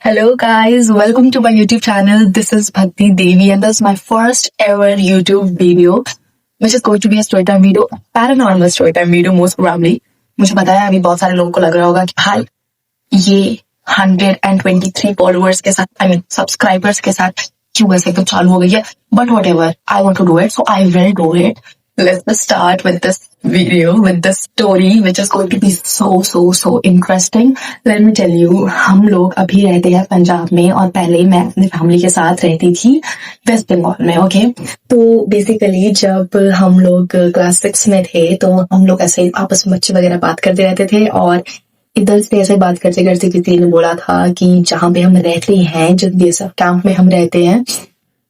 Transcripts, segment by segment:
Hello guys, welcome to my YouTube channel. This is Bhakti Devi and this is my first ever YouTube video which is going to be a story time video, paranormal story time video most probably. मुझे पता है अभी बहुत सारे लोगों को लग रहा होगा कि भाई ये 123 फॉलोअर्स के साथ I mean सब्सक्राइबर्स के साथ क्यों ऐसे तो चालू हो गई है, but whatever, I want to do it, so I will do it. Let's start with this video, with this story, which is going to be so interesting. Let me tell you, हम लोग अभी रहते हैं पंजाब में और पहले मैं अपनी फैमिली के साथ रहती थी वेस्ट बंगाल में. ओके, तो बेसिकली जब हम लोग क्लास 6 में थे तो हम लोग ऐसे आपस में बच्चे वगैरह बात करते रहते थे और इधर से ऐसे बात करते करते किसी ने बोला था कि जहाँ पे हम रहते हैं, जिस बेस कैंप में हम रहते हैं,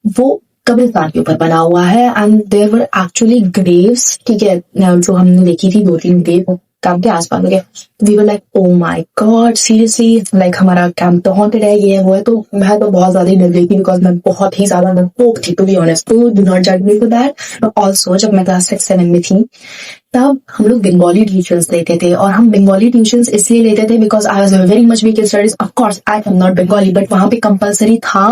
वो कब्रिस्तान के ऊपर बना हुआ है and there were actually graves. ठीक है, जो हमने देखी थी 2-3 ग्रेव कैंप के आसपास में. We were like oh my god, seriously, like हमारा कैंप तो हॉन्टेड है, ये है वो है. तो मैं तो बहुत ज्यादा ही डर गई थी बिकॉज मैं बहुत ही ज्यादा डरपोक थी, टू बी ऑनेस्ट. तो डू नॉट जज मी फॉर दैट. ऑल्सो जब मैं क्लास 6-7 में थी तब हम लोग बंगाली ट्यूशंस लेते थे और हम बंगाली ट्यूशंस इसलिए लेते थे because I was very much weak in studies. Of course I am not Bengali, but वहां पे कंपलसरी था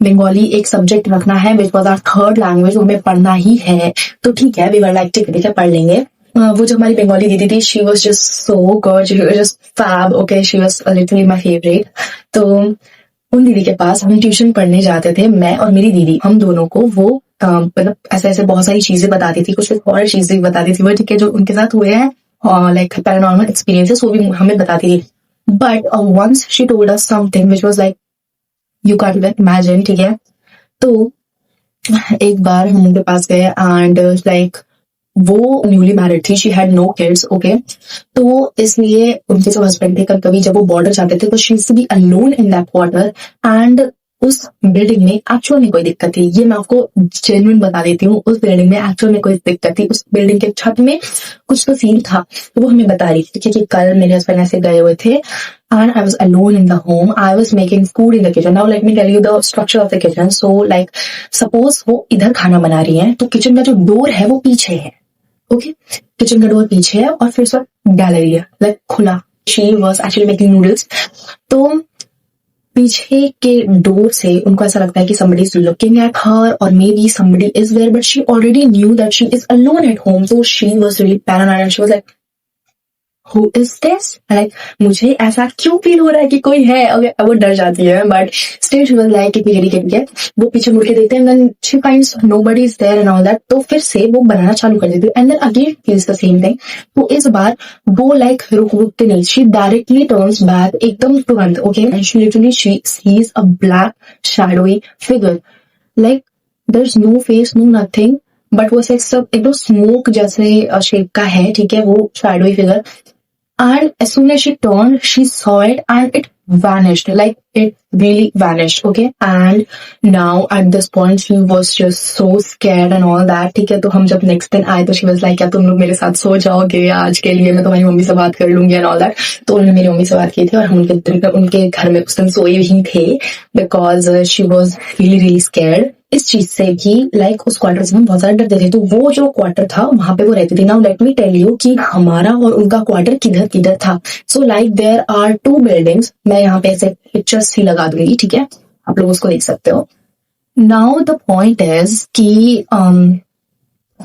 बंगाली एक सब्जेक्ट रखना है which was our third language, वो हमें पढ़ना ही है. तो ठीक है, वी वर लाइक ठीक है पढ़ लेंगे. वो जो हमारी बंगाली दीदी थी, she was just so gorgeous, she was just fab. Okay, she was literally my favourite. तो उन दीदी के पास हम ट्यूशन पढ़ने जाते थे, मैं और मेरी दीदी. हम दोनों को वो मतलब ऐसे ऐसे बहुत सारी चीजें बताती थी, कुछ और चीजें बताती थी वो, ठीक है, जो उनके साथ हुए हैं लाइक पैरानॉर्मल एक्सपीरियंसेस, वो भी हमें बताती थी. But once she told us something which was like you can't even imagine. ठीक है, तो एक बार हम उनके पास गए एंड लाइक वो न्यूली मैरिड थी, she had no kids. Okay, तो इसलिए उनके जो हस्बैंड थे कभी कभी जब वो बॉर्डर जाते थे तो she used to be alone in that quarter. And उस बिल्डिंग में एक्चुअल में कोई दिक्कत थी, ये मैं आपको जेन्युइन बता देती हूँ. उस बिल्डिंग में एक्चुअल में कोई दिक्कत थी. उस बिल्डिंग के छत में कुछ तो सीन था, तो वो हमें बता रही थी कि कल मेरे हस्बैंड ऐसे गए हुए थे and I was alone in the home. I was making food in the kitchen. Now let me tell you the structure of the kitchen. So like suppose वो इधर खाना बना रही है तो किचन का जो डोर है वो पीछे है. ओके, किचन का डोर पीछे है और फिर सब गैलरी है लाइक खुला. She was actually making noodles. तो पीछे के डोर से उनको ऐसा लगता है कि somebody is looking at her or maybe somebody is there, but she already knew that she is alone at home. So she was really paranoid and she was like, Who is this? Like, मुझे ऐसा क्यों feel हो रहा है कि कोई है. okay, वो डर जाती है but still she was like ठीक है. वो पीछे मुड़ के देखते हैं then she finds nobody is there and all that. तो फिर से वो बनाना चालू कर देती है एंड देन अगेन फील्स द सेम थिंग. तो इस बार वो लाइक रुक के नहीं, शी डायरेक्टली टर्न्स बैक एकदम तुरंत. Okay, and she literally she sees a black shadowy figure. Like there is no face, no nothing, but वो सब एकदम स्मोक जैसे शेप का है. ठीक है, वो shadowy figure. And as soon as she turned, she saw it and it vanished. Like it really vanished. Okay. And now at this point, she was just so scared and all that. ठीक है, तो हम जब next दिन आए तो she was like, क्या तुम लोग मेरे साथ सो जाओगे आज के लिए, मैं तुम्हारी मम्मी से बात कर लूंगी and all that. तो उन्होंने मेरी मम्मी से बात की थी और हम उनके घर में उस दिन सोए ही थे because she was really scared. इस चीज से भी लाइक उस क्वार्टर से हम बहुत ज्यादा डरते थे. तो वो जो क्वार्टर था वहां पे वो रहती थी. Now let me tell you कि हमारा और उनका क्वार्टर किधर था. So like there are 2 buildings. मैं यहाँ पे ऐसे पिक्चर्स ही लगा दूंगी, ठीक है, आप लोग उसको देख सकते हो. नाउ द पॉइंट इज कि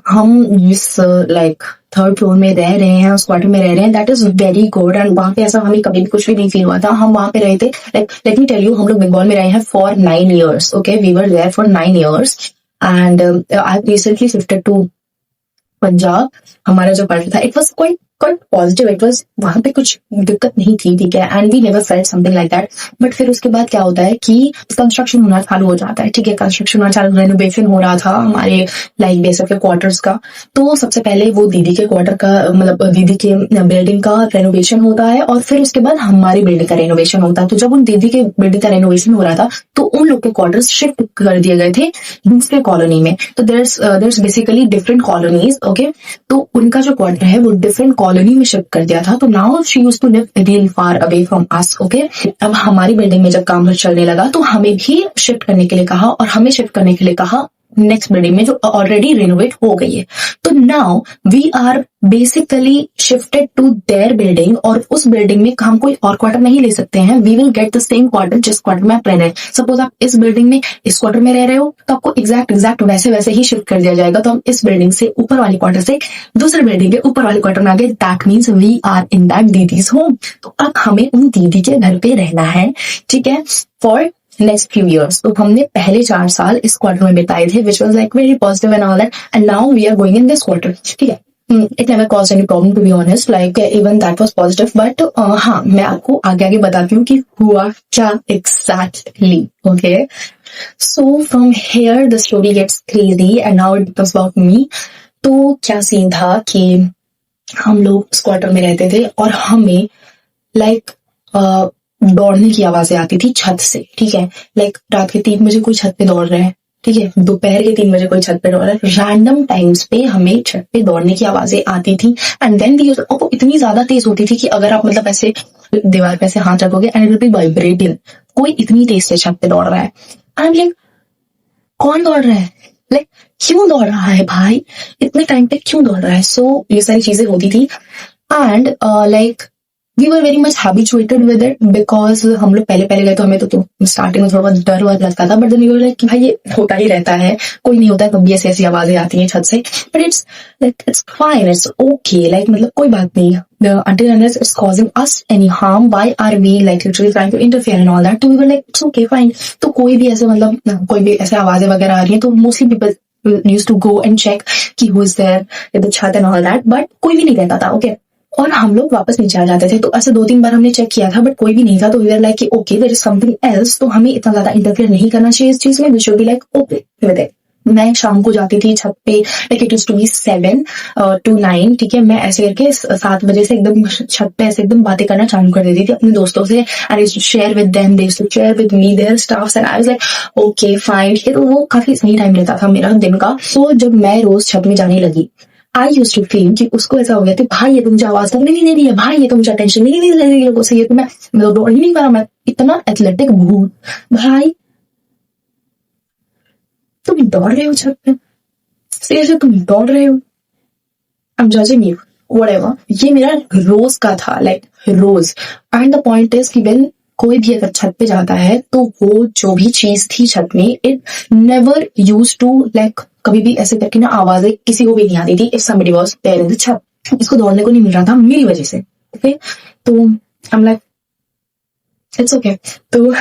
हम इस लाइक 3rd फ्लोर में रह रहे हैं, उस क्वार्टर में रह रहे हैं. That is very good. And वहां पे ऐसा हमें कभी भी कुछ भी नहीं फील हुआ था. हम वहां पे रहे थे like let me tell you, हम लोग बंगाल में रहे हैं for 9 years. Okay, we were there for 9 years and I recently shifted to Punjab. हमारा जो क्वार्टर था it was quite positive. It was वहां पे कुछ दिक्कत नहीं थी, ठीक है, and we never felt something like that. But फिर उसके बाद क्या होता है कि कंस्ट्रक्शन होना चालू हो जाता है. ठीक है, कंस्ट्रक्शन होना चालू, रेनोवेशन हो रहा था हमारे लाइक बेसिक के क्वार्टर्स का. तो सबसे पहले वो दीदी के क्वार्टर का मतलब दीदी के बिल्डिंग का रेनोवेशन होता है और फिर उसके बाद हमारी बिल्डिंग का रेनोवेशन होता है. तो जब उन दीदी के बिल्डिंग का रेनोवेशन हो रहा था तो उन लोग के क्वार्टर्स शिफ्ट कर दिए गए थे दूसरे कॉलोनी में. तो there's basically different colonies. Okay, तो उनका जो क्वार्टर है वो डिफरेंट कॉलोनी में शिफ्ट कर दिया था. तो now she used to live real far away from us. Okay, अब हमारी बिल्डिंग में जब काम चलने लगा तो हमें भी शिफ्ट करने के लिए कहा और हमें शिफ्ट करने के लिए कहा नेक्स्ट बिल्डिंग में जो ऑलरेडी रिनोवेट हो गई है। तो now we are basically shifted to their building, और उस बिल्डिंग में हम कोई और क्वार्टर नहीं ले सकते हैं। We will get the same quarter जिस क्वार्टर में आप रह रहे हैं। सपोज आप इस बिल्डिंग में इस क्वार्टर में रह रहे हो तो आपको एग्जैक्ट वैसे ही शिफ्ट कर दिया जाएगा। तो हम इस बिल्डिंग से ऊपर वाली क्वार्टर से दूसरे बिल्डिंग के ऊपर वाले क्वार्टर में आ गए। That means we are in that दीदीज होम। तो अब हमें उन दीदी के घर पे रहना है, ठीक है, फॉर नेक्स्ट फ्यू ईयर्स। तो हमने पहले 4 साल इस क्वार्टर में बिताए थे, which was like very positive and all that, and now we are going in this quarter, ठीक है। It never cause any problem to be honest, like even that was positive. But हाँ, मैं आपको आगे बताती हूँ कि हुआ क्या exactly, okay. So from here the story gets crazy and now it becomes about me. तो क्या सीन था कि हम लोग इस क्वार्टर में रहते थे और हमें लाइक दौड़ने की आवाजें आती थी छत से, ठीक है। लाइक रात के 3 बजे कोई छत पे दौड़ रहा है, ठीक है, दोपहर के 3 बजे कोई छत पे दौड़ रहा है। रैंडम टाइम्स पे हमें छत पे दौड़ने की आवाजें आती थी। एंड देन वो इतनी ज्यादा तेज होती थी कि अगर आप मतलब ऐसे दीवार पे ऐसे हाथ रखोगे and it will be vibrating. कोई इतनी तेज से छत पे दौड़ रहा है। आई एम लाइक, कौन दौड़ रहा है, लाइक क्यों दौड़ रहा है भाई, इतने टाइम पे क्यों दौड़ रहा है। सो ये सारी चीजें होती थी। And like we were very much habituated with it, because हम लोग पहले गए तो हमें तो स्टार्टिंग में थोड़ा बहुत डर वर लगता था। But then we were like कि भाई ये होता ही रहता है, कोई नहीं होता है कभी ऐसी ऐसी आवाजें आती हैं छत से। But it's fine, it's okay, like मतलब कोई बात नहीं। Until unless it's causing us any harm, why are we like literally trying to interfere and all that? तो we were like it's okay fine। तो कोई भी ऐसे मतलब कोई भी ऐसे आवाजें वगैरह आ रही हैं तो mostly people used to go and check कि who is there with the छत and all that, but कोई भी नहीं रहता था, ओके। और हम लोग वापस नीचे आ जाते थे। तो ऐसे 2-3 बार हमने चेक किया था बट कोई भी नहीं था। तो वी आर लाइक कि okay there is something else, तो हमें इतना ज्यादा इंटरफेयर नहीं करना चाहिए इस चीज में। We should be like okay with it. मैं शाम को जाती थी छत पे, like it used to be 7 to 9, ठीक है। मैं ऐसे करके 7 बजे से एकदम छत पे ऐसे एकदम बातें करना चालू कर देती थी अपने दोस्तों से। And I share with them, they to share with me their stuffs, and I was like okay fine, ठीक है। तो वो काफी सही टाइम रहता था मेरा दिन का। सो जब मैं रोज छत में जाने लगी, आई यूज्ड टू फील कि उसको ऐसा हो गया था, भाई ये तो मुझे आवाज करने नहीं दे रही है, भाई ये तो मुझे अटेंशन नहीं दे रही है लोगों से, ये तो मैं दौड़ ही नहीं पा रहा, मैं इतना एथलेटिक भूत। भाई तुम दौड़ रहे हो छत पे, सीरियसली तुम दौड़ रहे हो, I am judging you, whatever. ये मेरा रोज का था, लाइक रोज। एंड द पॉइंट इज कि व्हेन कोई भी अगर छत पे जाता है तो वो जो भी चीज थी छत में, it never used to like कभी भी ऐसे करके ना आवाजें किसी को भी नहीं आती थी। If somebody was there in the छत, इसको दौड़ने को नहीं मिल रहा था मेरी वजह से, ओके। तो आई एम लाइक इट्स ओके। तो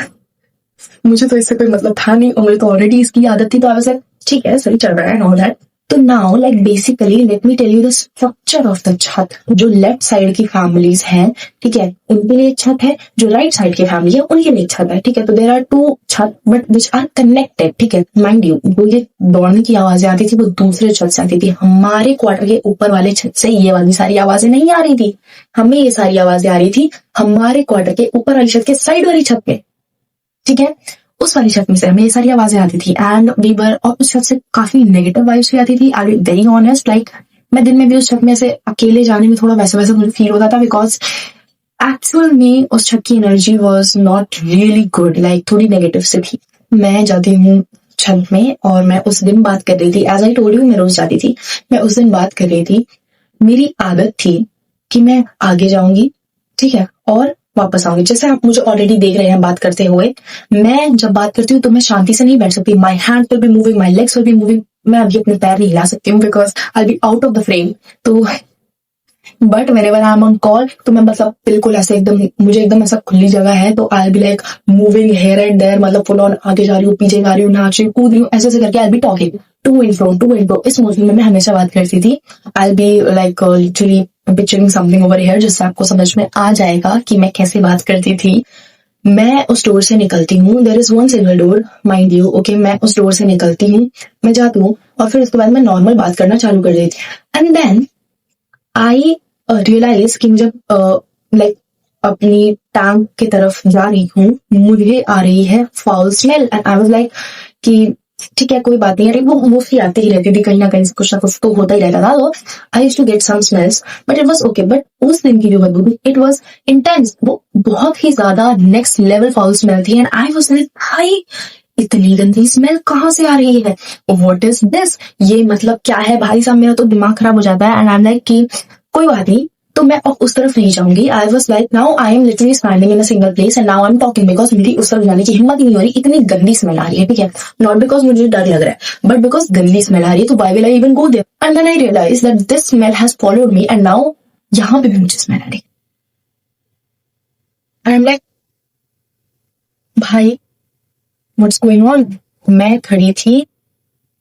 मुझे तो इससे कोई मतलब था नहीं और मुझे तो ऑलरेडी इसकी आदत थी। तो आई वाज लाइक ठीक है, सही चल रहा है एंड ऑल दैट। तो now like basically let me tell you the structure of the छत। जो लेफ्ट साइड की फैमिलीज हैं, ठीक है, उनके लिए एक छत है। जो राइट साइड की फैमिली है उनके लिए एक छत है, ठीक है। तो देयर आर 2 छत बट विच आर कनेक्टेड, ठीक है। माइंड यू, वो ये दौड़ने की आवाजें आती थी वो दूसरे छत से आती थी। हमारे क्वार्टर के ऊपर वाले छत से ये वाली सारी आवाजें नहीं आ रही थी, हमें ये सारी आवाजें आ रही थी हमारे क्वार्टर के ऊपर वाली छत के साइड वाली छत पे, ठीक है। उस वाली छत में से हमें ये सारी आवाजें आती थी एंड वी वर, और उस छत से काफी नेगेटिव वाइब्स भी आती थी। I be very honest, like मैं दिन में भी उस छत में से अकेले जाने में थोड़ा वैसा मुझे फील होता था, बिकॉज एक्चुअल में उस छत की energy was not really good, like थोड़ी नेगेटिव से थी। मैं जाती हूँ छत में और मैं उस दिन बात कर रही थी, एज आई टोल्ड यू मैं रोज जाती थी। मैं उस दिन बात कर रही थी, मेरी आदत थी कि मैं आगे जाऊंगी, ठीक है, और वापस आऊंगी। जैसे आप मुझे ऑलरेडी देख रहे हैं बात करते हुए, मैं जब बात करती हूँ तो मैं शांति से नहीं बैठ सकती। My hand will be moving, my legs will be moving. मैं अभी अपने पैर नहीं हिला सकती हूँ because I be out of the frame. तो but whenever I am on call तो मैं मतलब बिल्कुल ऐसे एकदम, मुझे एकदम ऐसा खुली जगह है तो I be like moving here and there, मतलब फुल ऑन आगे जा रही हूँ, पीछे जा रही हूँ, नाच रही हूँ, कूद रही हूँ, ऐसे करके I be talking to and fro. इस मौसम में मैं हमेशा बात करती थी। I be like literally picturing something over here, जिससे आपको समझ में आ जाएगा कि मैं कैसे बात करती थी। मैं उस डोर से निकलती हूँ, there is one single door mind you, okay. मैं उस डोर से निकलती हूँ, मैं जाती हूँ और फिर उसके बाद मैं नॉर्मल बात करना चालू कर देती हूँ। एंड देन आई रियलाइज कि जब लाइक अपनी टैंक की तरफ जा रही हूँ, मुझे आ रही है foul smell. And I was like कि ठीक है कोई बात नहीं, अरे वो मोस्टली आती ही रहती थी, कहीं ना कहीं कुछ ना कुछ तो होता ही रहता था। तो I used to get some smells but it was okay. But उस दिन की जो बदबू थी इट वाज इंटेंस, वो बहुत ही ज्यादा नेक्स्ट लेवल फाउल स्मेल थी। एंड आई वाज लाइक भाई इतनी गंदी स्मेल कहाँ से आ रही है, व्हाट इज दिस, ये मतलब क्या है भाई साहब, मेरा तो दिमाग खराब हो जाता है। एंड आई एम लाइक कि कोई बात नहीं, तो मैं अब उस तरफ नहीं जाऊंगी। I was like now I am literally standing in a single place and now I am talking, because मेरी उस तरफ जाने की हिम्मत ही नहीं हो रही, इतनी गंदी स्मेल आ रही है, ठीक है, नॉट बिकॉज मुझे डर लग रहा है बट बिकॉज गंदी स्मेल आ रही है, तो why will I even go there. And then I realise that this smell has followed me and now यहाँ पे भी मुझे स्मेल आ रही। आई एम लाइक भाई व्हाट्स गोइंग ऑन। मैं खड़ी थी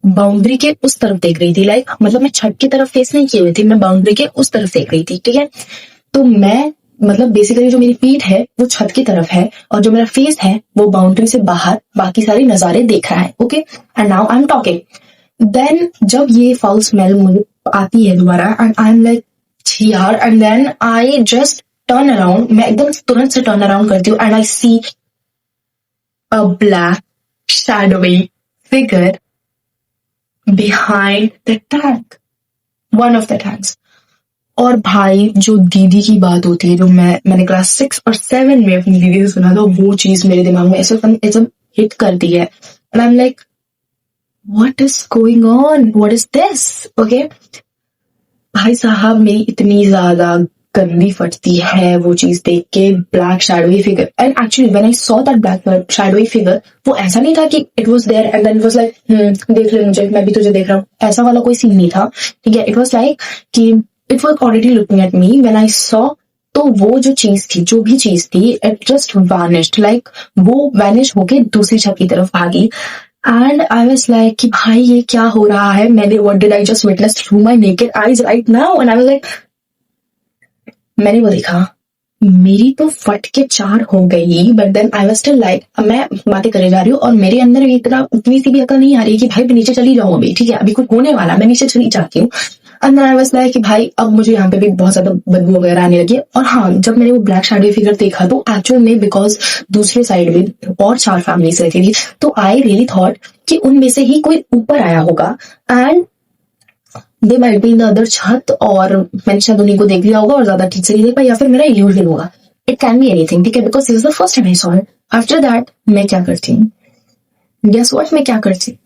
बाउंड्री के उस तरफ देख रही थी, लाइक मतलब मैं छत की तरफ फेस नहीं किए हुई थी, मैं बाउंड्री के उस तरफ देख रही थी, ठीक है। तो मैं मतलब बेसिकली जो मेरी पीठ है वो छत की तरफ है और जो मेरा फेस है वो बाउंड्री से बाहर बाकी सारे नजारे देख रहा है, okay. And now I am talking. Then जब ये फाउल स्मेल मुझे आती है दोबारा एंड आई एम लाइक यार, and then I just turn around, मैं एकदम तुरंत से टर्न अराउंड करती हूँ and I see a black shadowy figure behind the tank, one of the tanks। और भाई जो दीदी की बात होती है, जो मैंने क्लास 6 और 7 में अपनी दीदी से सुना था, वो चीज मेरे दिमाग में ऐसे हिट करती है and I am like what is going on, what is this, okay. भाई साहब मेरी इतनी ज्यादा गंदी फटती है वो चीज देख के, black shadowy figure. And actually when I saw that black shadowy figure, वो ऐसा नहीं था कि it was there and then it was like देख ले मुझे, मैं भी तुझे देख रहा हूँ, ऐसा वाला कोई सीन नहीं था, ठीक है। इट वाज लाइक कि it was already looking at me when I saw. तो वो जो चीज थी, जो भी चीज थी, इट जस्ट वैनिश्ड, लाइक वो वैनिश होके दूसरी छत की तरफ भागी। एंड आई वाज लाइक कि भाई ये क्या हो रहा है, मैंने what did I just witness through my naked eyes right now. And I was like, मैंने वो देखा, मेरी तो फट के 4 हो गई, but then I was still like, मैं बातें करे जा रही हूँ और मेरे अंदर उतनी सी भी अकल नहीं आ रही कि भाई मैं नीचे चली जाऊँ अभी, ठीक है, अभी कुछ होने वाला, मैं नीचे चली जाती हूँ। And then I was like कि भाई अब मुझे यहाँ पे भी बहुत ज्यादा बदबू वगैरह आने लगी। और हाँ, जब मैंने वो ब्लैक शैडो फिगर देखा तो एक्चुअल में बिकॉज दूसरे साइड में और 4 फैमिलीज रहती थी, तो आई रियली थॉट कि उनमें से ही कोई ऊपर आया होगा and they might be in the other छत, और मैंने शायद उन्हीं को देख लिया होगा और ज्यादा ठीक से नहीं देख पाया, या फिर मेरा इल्यूजन होगा, इट कैन बी एनीथिंग, ठीक है, because this is the first time I saw it. After that मैं क्या करती हूँ, गेस व्हाट, मैं क्या करती,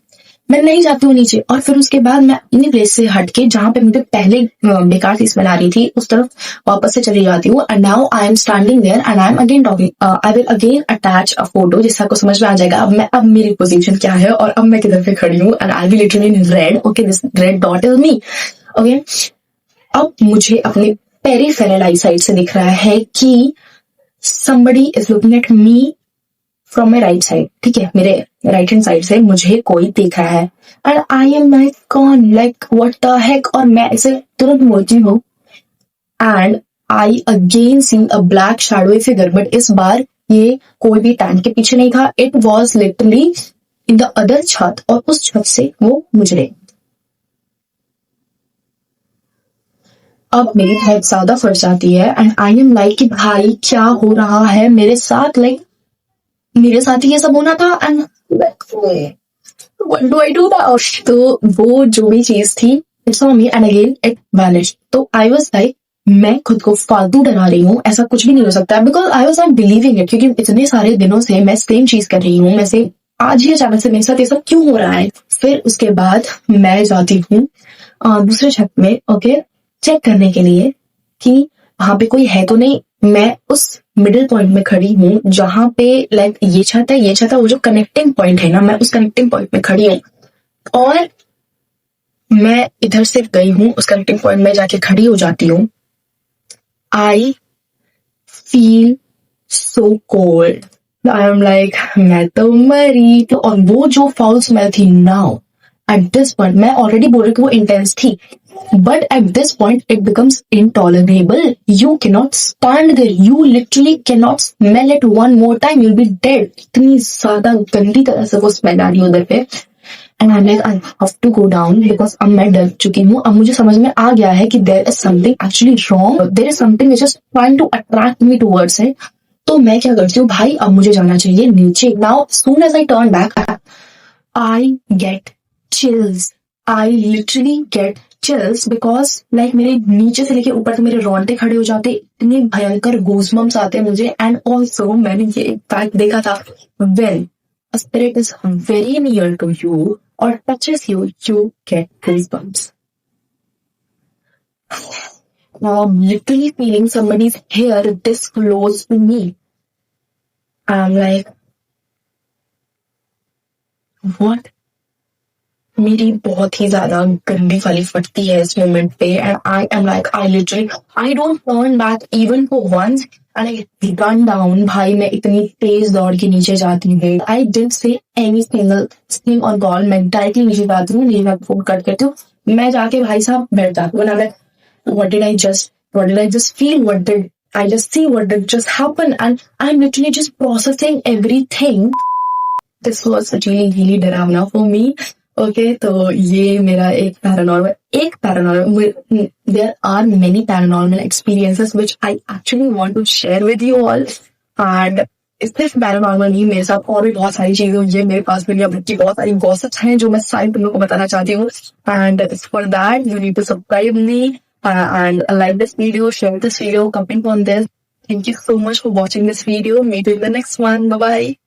मैं नहीं जाती हूँ नीचे, और फिर उसके बाद मैं अपनी प्लेस से हट के जहां पे मुझे पहले बेकार सी स्मेल आ रही थी उस तरफ वापस से चली जाती हूँ। And now I am standing there and I am again talking, I will again attach a photo जिससे आपको समझ में आ जाएगा अब मेरी पोजीशन क्या है और अब मैं किधर पे खड़ी हूँ। And I will literally in red, okay, this red dot is me, okay. अब मुझे अपने पेरिफेरल आई साइड से दिख रहा है कि somebody is looking at me from my right side, ठीक है, मेरे राइट हैंड साइड से मुझे कोई देख रहा है एंड आई एम लाइक कौन, लाइक व्हाट द हेक, और मैं ऐसे तुरंत बोलती हूँ and I again see a black shadowy figure, but इस बार ये कोई भी टैंक के पीछे नहीं था, it was literally in the other छत, और उस छत से वो मुझे अब मेरी बहुत ज्यादा फट जाती है एंड आई एम लाइक कि भाई क्या हो रहा है मेरे साथ, लाइक मेरे साथ ही ये सब होना था and what do I do now. तो वो जो भी चीज थी it saw me and again it vanished. तो आई वाज लाइक मैं खुद को फालतू डरा रही हूँ, ऐसा कुछ भी नहीं हो सकता, because I was not believing it, क्योंकि इतने सारे दिनों से मैं सेम चीज कर रही हूँ, मैं से आज ही अचानक से मेरे साथ ये सब क्यों हो रहा है। फिर उसके बाद मैं जाती हूँ दूसरे छत में, ओके, चेक करने के लिए कि वहां पे कोई है तो नहीं। मैं उस मिडिल पॉइंट में खड़ी हूँ जहां पे लाइक ये छत है, ये छत है, वो जो कनेक्टिंग पॉइंट है ना, मैं उस कनेक्टिंग पॉइंट में खड़ी हूँ और मैं इधर से गई हूँ, उस कनेक्टिंग पॉइंट में जाके खड़ी हो जाती हूँ। I feel so cold, I am like मैं तो मरी। तो और वो जो फाउल स्मेल थी नाउ एट दिस पॉइंट, मैं ऑलरेडी बोल रही हूँ कि वो इंटेंस थी, but at this point it becomes intolerable. You cannot stand there, you literally cannot smell it one more time, you'll be dead. इतनी ज्यादा गंदी तरह से वो स्मेल आ रही है उधर पे and I'm like I have to go down because अब मैं डर चुकी हूँ, अब मुझे समझ में आ गया है कि there is something actually wrong, there is something which is trying to attract me towards it। तो मैं क्या करती हूँ भाई, अब मुझे जाना चाहिए नीचे। Now soon as I turn back I get chills, I literally get chills because like मेरे नीचे से लेके ऊपर तक मेरे रोंगटे खड़े हो जाते, इतने भयंकर गूज़बम्प्स आते हैं मुझे। एंड ऑल्सो मैंने ये एक फैक्ट देखा था, when a spirit is very near to you or touches you, you get goosebumps. Now I'm literally feeling somebody's hair this close to me. I'm like, what? मेरी बहुत ही ज्यादा गंदी वाली फटती है इस मोमेंट पे and I am like I don't turn back even for once and I run down. भाई मैं इतनी तेज दौड़ के नीचे जाती हूँ. I didn't say any single thing on call. मैं डायरेक्टली नीचे जाती हूँ, नीचे फोन कट करती हूँ, मैं जाके भाई साहब बैठ जाती हूँ. What did I just feel, what did I just see, what did just happen, and I am literally just processing everything. This was really डरावना फॉर मी. ओके, तो ये मेरा एक paranormal. There are many paranormal experiences which I actually want to share with you all. And सिर्फ paranormal नहीं, मेरे साथ और भी बहुत सारी चीजें हुई है. मेरे पास दुनिया भर की बहुत सारी गॉसिप्स हैं जो मैं सारी तुम लोगों को बताना चाहती हूँ. And for that you need to subscribe me and like this video, share this video, comment on this. Thank you so much for watching this video. Meet you in the next one. Bye bye.